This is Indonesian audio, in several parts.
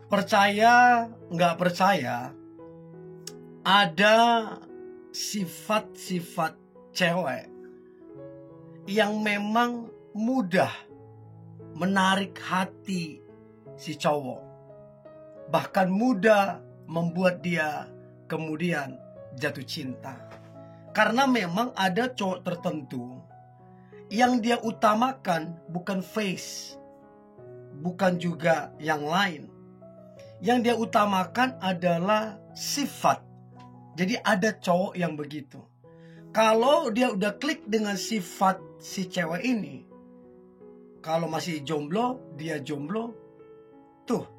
Percaya nggak percaya, ada sifat-sifat cewek yang memang mudah menarik hati si cowok, bahkan mudah membuat dia kemudian jatuh cinta. Karena memang ada cowok tertentu yang dia utamakan bukan face, bukan juga yang lain. Yang dia utamakan adalah sifat. Jadi ada cowok yang begitu. Kalau dia udah klik dengan sifat si cewek ini, kalau masih jomblo, dia jomblo, tuh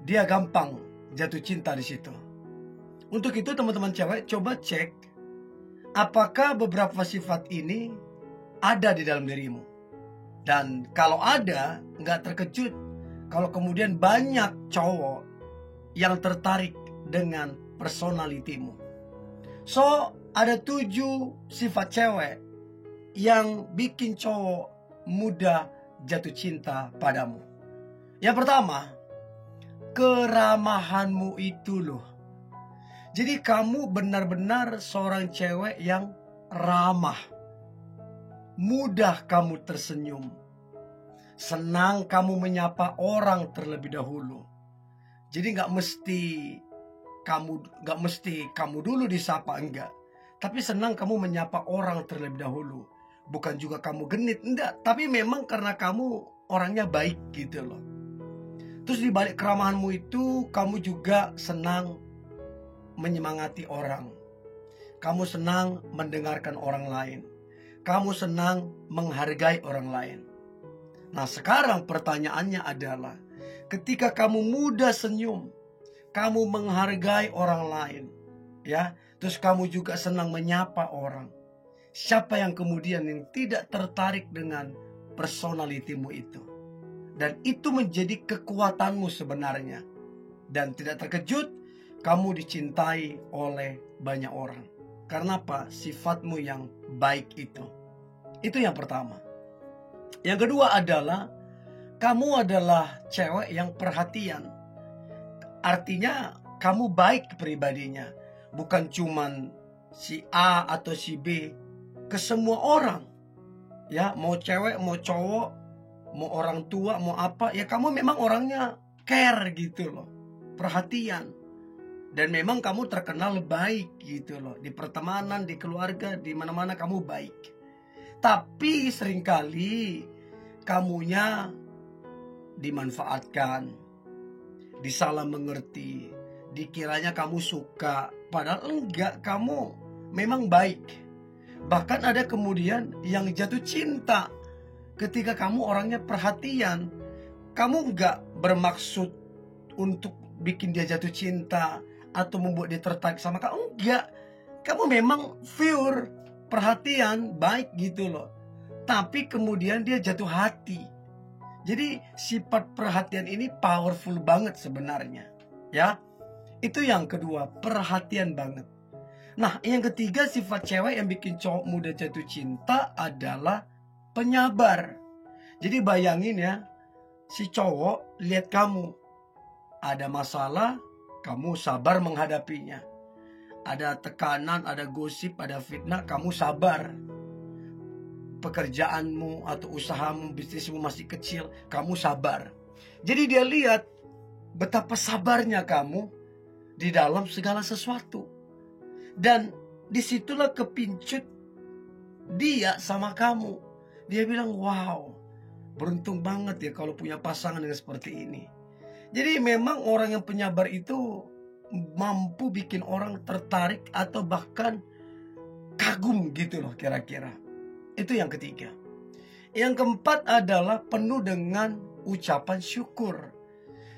dia gampang jatuh cinta di situ. Untuk itu teman-teman cewek, coba cek apakah beberapa sifat ini ada di dalam dirimu. Dan kalau ada, nggak terkejut kalau kemudian banyak cowok yang tertarik dengan personalitimu. So, ada 7 sifat cewek yang bikin cowok mudah jatuh cinta padamu. Yang pertama, keramahanmu itu loh. Jadi kamu benar-benar seorang cewek yang ramah. Mudah kamu tersenyum. Senang kamu menyapa orang terlebih dahulu. Jadi nggak mesti kamu dulu disapa, enggak. Tapi senang kamu menyapa orang terlebih dahulu. Bukan juga kamu genit, enggak. Tapi memang karena kamu orangnya baik gitu loh. Terus di balik keramahanmu itu, kamu juga senang menyemangati orang. Kamu senang mendengarkan orang lain. Kamu senang menghargai orang lain. Nah, sekarang pertanyaannya adalah, ketika kamu mudah senyum, kamu menghargai orang lain, ya, terus kamu juga senang menyapa orang. Siapa yang kemudian yang tidak tertarik dengan personalitimu itu? Dan itu menjadi kekuatanmu sebenarnya. Dan tidak terkejut, kamu dicintai oleh banyak orang. Karena apa? Sifatmu yang baik itu. Itu yang pertama. Yang kedua adalah, kamu adalah cewek yang perhatian. Artinya kamu baik pribadinya. Bukan cuman si A atau si B, ke semua orang. Ya, mau cewek, mau cowok, mau orang tua, mau apa, ya kamu memang orangnya care gitu loh. Perhatian. Dan memang kamu terkenal baik gitu loh. Di pertemanan, di keluarga, di mana-mana kamu baik. Tapi seringkali kamunya dimanfaatkan, disalah mengerti, dikiranya kamu suka, padahal enggak, kamu memang baik. Bahkan ada kemudian yang jatuh cinta ketika kamu orangnya perhatian. Kamu enggak bermaksud untuk bikin dia jatuh cinta atau membuat dia tertarik sama kamu, enggak. Kamu memang pure perhatian, baik gitu loh. Tapi kemudian dia jatuh hati. Jadi sifat perhatian ini powerful banget sebenarnya, ya. Itu yang kedua, perhatian banget. Nah, yang ketiga sifat cewek yang bikin cowok muda jatuh cinta adalah penyabar. Jadi bayangin ya, si cowok lihat kamu ada masalah, kamu sabar menghadapinya. Ada tekanan, ada gosip, ada fitnah, kamu sabar. Pekerjaanmu atau usahamu, bisnismu masih kecil, kamu sabar. Jadi dia lihat betapa sabarnya kamu di dalam segala sesuatu. Dan disitulah kepincut dia sama kamu. Dia bilang, wow, beruntung banget ya kalau punya pasangan yang seperti ini. Jadi memang orang yang penyabar itu mampu bikin orang tertarik atau bahkan kagum gitu loh kira-kira. Itu yang ketiga. Yang keempat adalah penuh dengan ucapan syukur.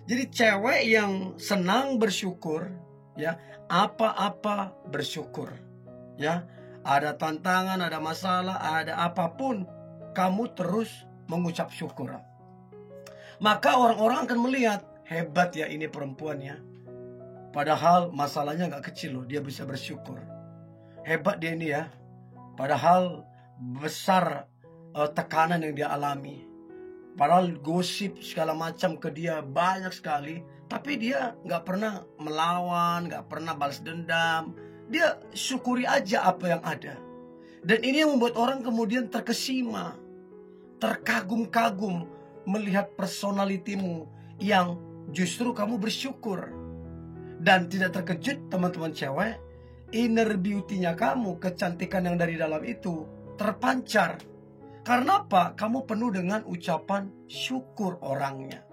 Jadi cewek yang senang bersyukur, ya, apa-apa bersyukur. Ya, ada tantangan, ada masalah, ada apapun, kamu terus mengucap syukur. Maka orang-orang akan melihat, hebat ya ini perempuannya. Padahal masalahnya gak kecil loh, dia bisa bersyukur. Hebat dia ini ya. Padahal besar tekanan yang dia alami. Padahal gosip segala macam ke dia banyak sekali, tapi dia nggak pernah melawan, nggak pernah balas dendam. Dia syukuri aja apa yang ada. Dan ini yang membuat orang kemudian terkesima, terkagum-kagum melihat personalitimu yang justru kamu bersyukur. Dan tidak terkejut teman-teman cewek, inner beauty-nya kamu, kecantikan yang dari dalam itu terpancar. Karena apa? Kamu penuh dengan ucapan syukur orangnya.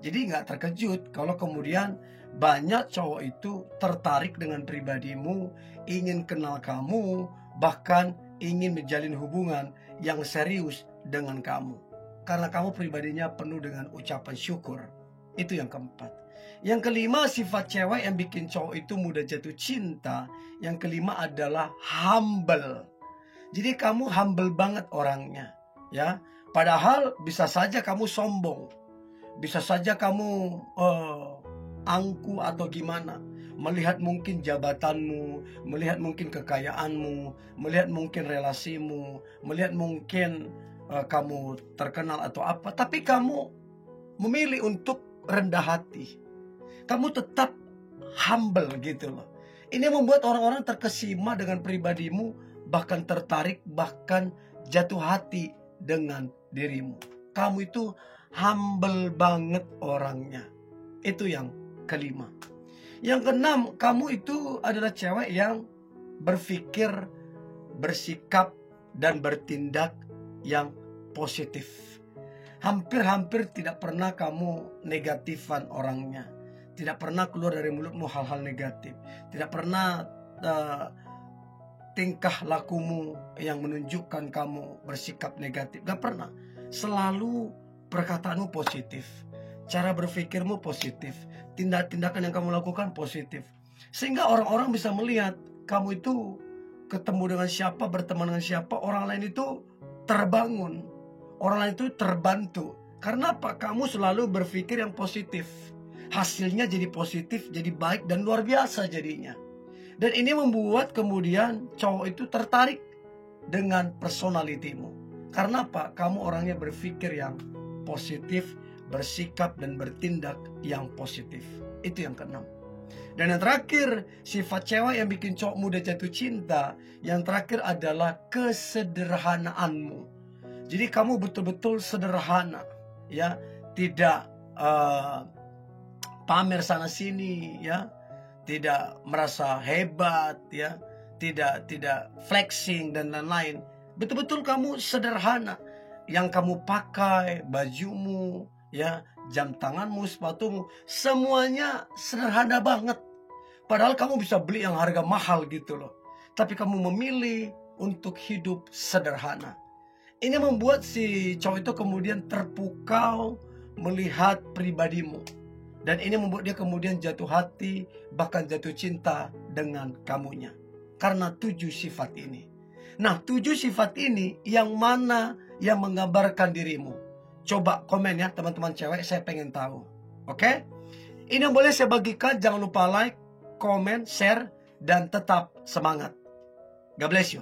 Jadi nggak terkejut kalau kemudian banyak cowok itu tertarik dengan pribadimu, ingin kenal kamu, bahkan ingin menjalin hubungan yang serius dengan kamu. Karena kamu pribadinya penuh dengan ucapan syukur. Itu yang keempat. Yang kelima, sifat cewek yang bikin cowok itu mudah jatuh cinta. Yang kelima adalah humble. Jadi kamu humble banget orangnya, ya. Padahal bisa saja kamu sombong, bisa saja kamu angku atau gimana. Melihat mungkin jabatanmu, melihat mungkin kekayaanmu, melihat mungkin relasimu, melihat mungkin kamu terkenal atau apa. Tapi kamu memilih untuk rendah hati. Kamu tetap humble gitu loh. Ini membuat orang-orang terkesima dengan pribadimu, bahkan tertarik, bahkan jatuh hati dengan dirimu. Kamu itu humble banget orangnya. Itu yang kelima. Yang keenam, kamu itu adalah cewek yang berpikir, bersikap, dan bertindak yang positif. Hampir-hampir tidak pernah kamu negatifan orangnya. Tidak pernah keluar dari mulutmu hal-hal negatif. Tidak pernah tingkah lakumu yang menunjukkan kamu bersikap negatif. Gak pernah. Selalu perkataanmu positif, cara berpikirmu positif, tindakan yang kamu lakukan positif. Sehingga orang-orang bisa melihat kamu itu ketemu dengan siapa, berteman dengan siapa, orang lain itu terbangun, orang lain itu terbantu. Karena apa? Kamu selalu berpikir yang positif. Hasilnya jadi positif, jadi baik dan luar biasa jadinya. Dan ini membuat kemudian cowok itu tertarik dengan personalitimu. Karena apa? Kamu orangnya berpikir yang positif, bersikap dan bertindak yang positif. Itu yang keenam. Dan yang terakhir, sifat cewek yang bikin cowok mudah jatuh cinta, yang terakhir adalah kesederhanaanmu. Jadi kamu betul-betul sederhana, ya, tidak pamer sana sini, ya, tidak merasa hebat, ya, tidak flexing dan lain-lain. Betul-betul kamu sederhana. Yang kamu pakai, bajumu, ya, jam tanganmu, sepatumu, semuanya sederhana banget. Padahal kamu bisa beli yang harga mahal gitu loh. Tapi kamu memilih untuk hidup sederhana. Ini membuat si cowok itu kemudian terpukau melihat pribadimu. Dan ini membuat dia kemudian jatuh hati, bahkan jatuh cinta dengan kamunya. Karena 7 sifat ini. Nah, 7 sifat ini yang mana yang menggambarkan dirimu? Coba komen ya teman-teman cewek, saya pengen tahu. Oke? Ini yang boleh saya bagikan, jangan lupa like, komen, share, dan tetap semangat. God bless you.